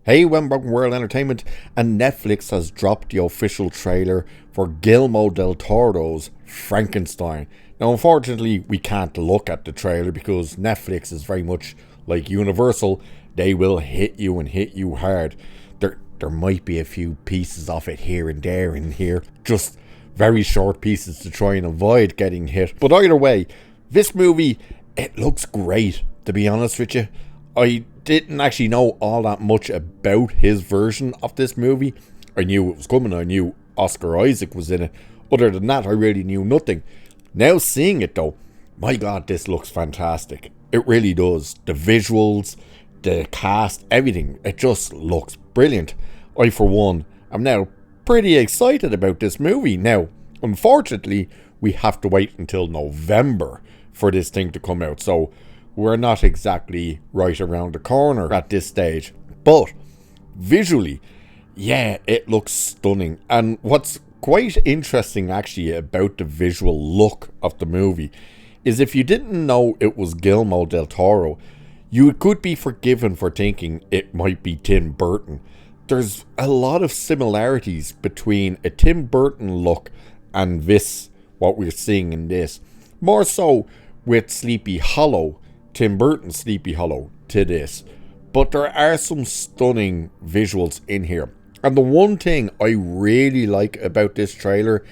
Hey, welcome World Entertainment, and Netflix has dropped the official trailer for Guillermo del Toro's Frankenstein. Now, unfortunately, we can't look at the trailer because Netflix is very much like Universal. They will hit you and hit you hard. There might be a few pieces of it here and there in here, just very short pieces to try and avoid getting hit. But either way, this movie, it looks great, to be honest with you. I didn't actually know all that much about his version of this movie. I knew it was coming. I knew Oscar Isaac was in it. Other than that, I really knew nothing. Now seeing it though, my God, this looks fantastic. It really does. The visuals, the cast, everything. It just looks brilliant. I, for one, am now pretty excited about this movie. Now, unfortunately, we have to wait until November for this thing to come out. So we're not exactly right around the corner at this stage. But visually, yeah, it looks stunning. And what's quite interesting actually about the visual look of the movie is if you didn't know it was Guillermo del Toro, you could be forgiven for thinking it might be Tim Burton. There's a lot of similarities between a Tim Burton look and this, what we're seeing in this. More so with Sleepy Hollow, Tim Burton's Sleepy Hollow, to this. But there are some stunning visuals in here. And the one thing I really like about this trailer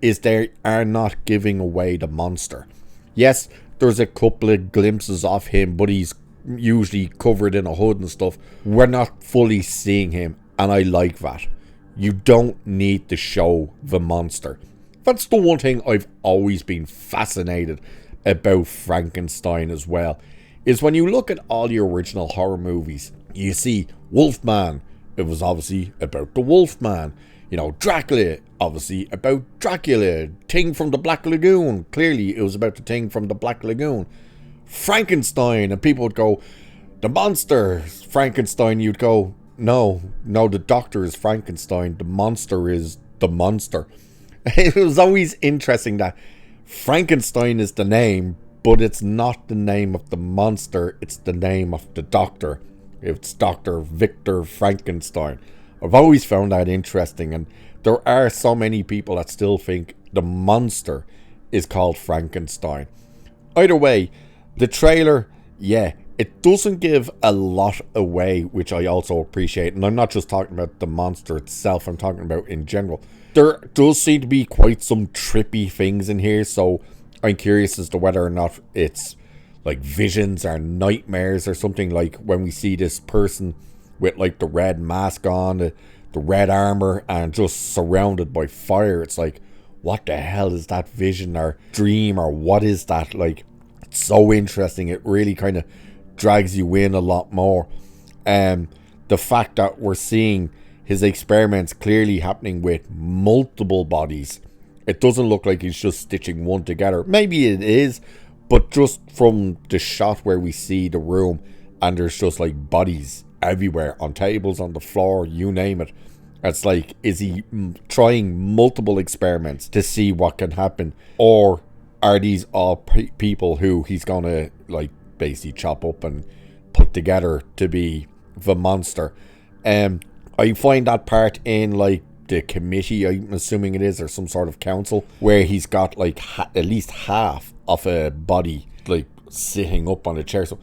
is they are not giving away the monster. Yes, there's a couple of glimpses of him, but he's usually covered in a hood and stuff. We're not fully seeing him, and I like that. You don't need to show the monster. That's the one thing I've always been fascinated about Frankenstein as well, is when you look at all the original horror movies, you see Wolfman, it was obviously about the Wolfman. You know, Dracula, obviously about Dracula. Thing from the Black Lagoon, clearly it was about the thing from the Black Lagoon. Frankenstein, and people would go, the monster, Frankenstein, you'd go, no, the doctor is Frankenstein, the monster is the monster. It was always interesting that Frankenstein is the name, but it's not the name of the monster, it's the name of the doctor. It's Dr. Victor Frankenstein. I've always found that interesting, and there are so many people that still think the monster is called Frankenstein. Either way, the trailer, yeah, it doesn't give a lot away, which I also appreciate. And I'm not just talking about the monster itself, I'm talking about in general. There does seem to be quite some trippy things in here, so I'm curious as to whether or not it's like visions or nightmares or something, like when we see this person with like the red mask on, the red armor, and just surrounded by fire. It's like, what the hell is that vision or dream, or what is that? Like, it's so interesting. It really kind of drags you in a lot more. The fact that we're seeing his experiments clearly happening with multiple bodies. It doesn't look like he's just stitching one together. Maybe it is, but just from the shot where we see the room and there's just like bodies everywhere, on tables, on the floor, you name it. It's like, is he trying multiple experiments to see what can happen? Or are these all people who he's going to like basically chop up and put together to be the monster? I find that part in like the committee, I'm assuming it is, or some sort of council, where he's got like at least half of a body like sitting up on a chair. So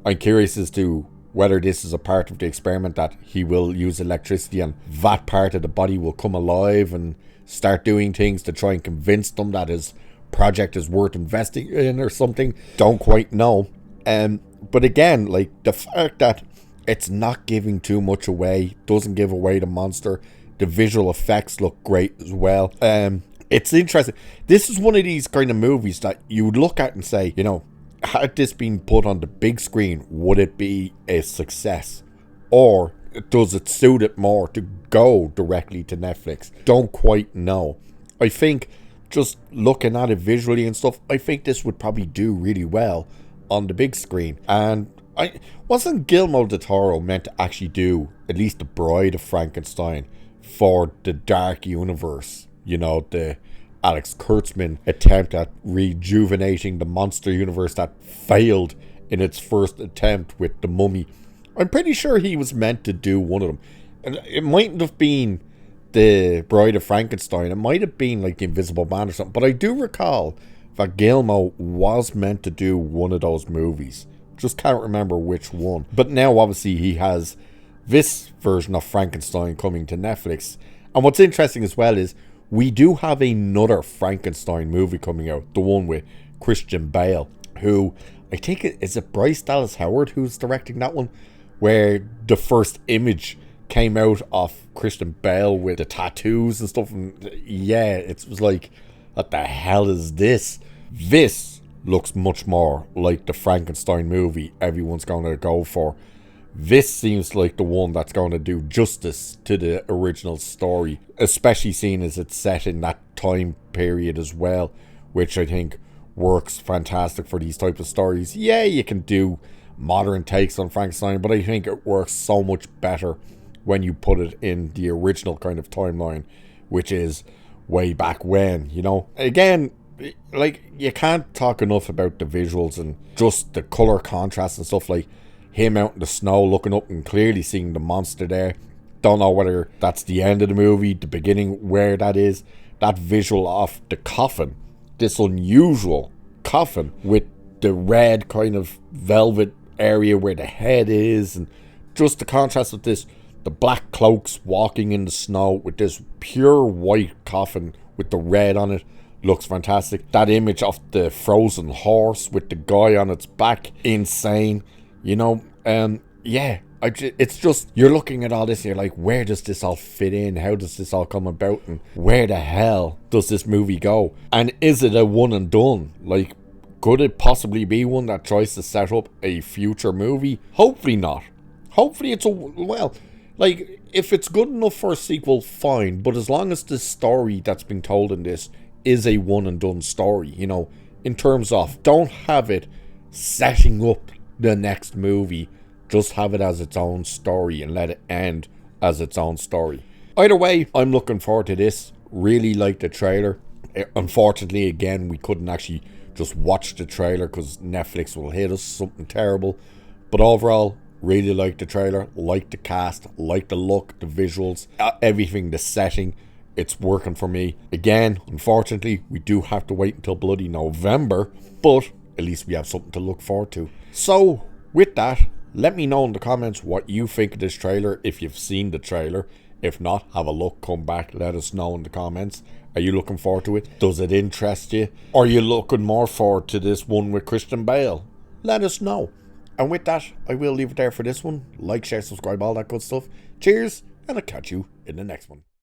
I'm curious as to whether this is a part of the experiment, that he will use electricity and that part of the body will come alive and start doing things to try and convince them that his project is worth investing in or something. Don't quite know. But again, like the fact that it's not giving too much away, doesn't give away the monster. The visual effects look great as well. It's interesting. This is one of these kind of movies that you would look at and say, you know, had this been put on the big screen, would it be a success? Or does it suit it more to go directly to Netflix? Don't quite know. I think just looking at it visually and stuff, I think this would probably do really well on the big screen. And wasn't Guillermo del Toro meant to actually do at least The Bride of Frankenstein for the dark universe? You know, the Alex Kurtzman attempt at rejuvenating the monster universe that failed in its first attempt with The Mummy. I'm pretty sure he was meant to do one of them. And it mightn't have been the Bride of Frankenstein. It might have been like the Invisible Man or something. But I do recall that Guillermo was meant to do one of those movies. Just can't remember which one. But now obviously he has this version of Frankenstein coming to Netflix. And what's interesting as well is we do have another Frankenstein movie coming out. The one with Christian Bale, who I think is it Bryce Dallas Howard who's directing that one, where the first image came out of Christian Bale with the tattoos and stuff. And yeah, it was like, what the hell is this? This looks much more like the Frankenstein movie everyone's going to go for. This seems like the one that's going to do justice to the original story, especially seeing as it's set in that time period as well, which I think works fantastic for these type of stories. Yeah, you can do modern takes on Frankenstein, but I think it works so much better when you put it in the original kind of timeline, which is way back when, you know. Again, like, you can't talk enough about the visuals and just the color contrast and stuff, like him out in the snow looking up and clearly seeing the monster there. Don't know whether that's the end of the movie, the beginning, where that is. That visual of the coffin, this unusual coffin with the red kind of velvet area where the head is, and just the contrast with this, the black cloaks walking in the snow with this pure white coffin with the red on it, looks fantastic. That image of the frozen horse with the guy on its back, insane. You know, yeah, it's just, you're looking at all this and you're like, where does this all fit in? How does this all come about? And where the hell does this movie go? And is it a one and done? Like, could it possibly be one that tries to set up a future movie? Hopefully not. Hopefully it's like, if it's good enough for a sequel, fine. But as long as the story that's been told in this is a one and done story, you know, in terms of, don't have it setting up the next movie, just have it as its own story and let it end as its own story. Either way, I'm looking forward to this. Really like the trailer. Unfortunately, again, we couldn't actually just watch the trailer because Netflix will hit us something terrible. But overall, really like the trailer, like the cast, like the look, the visuals, everything, the setting. It's working for me. Again, unfortunately, we do have to wait until bloody November, but at least we have something to look forward to. So, with that, let me know in the comments what you think of this trailer, if you've seen the trailer. If not, have a look, come back, let us know in the comments. Are you looking forward to it? Does it interest you? Are you looking more forward to this one with Christian Bale? Let us know. And with that, I will leave it there for this one. Like, share, subscribe, all that good stuff. Cheers, and I'll catch you in the next one.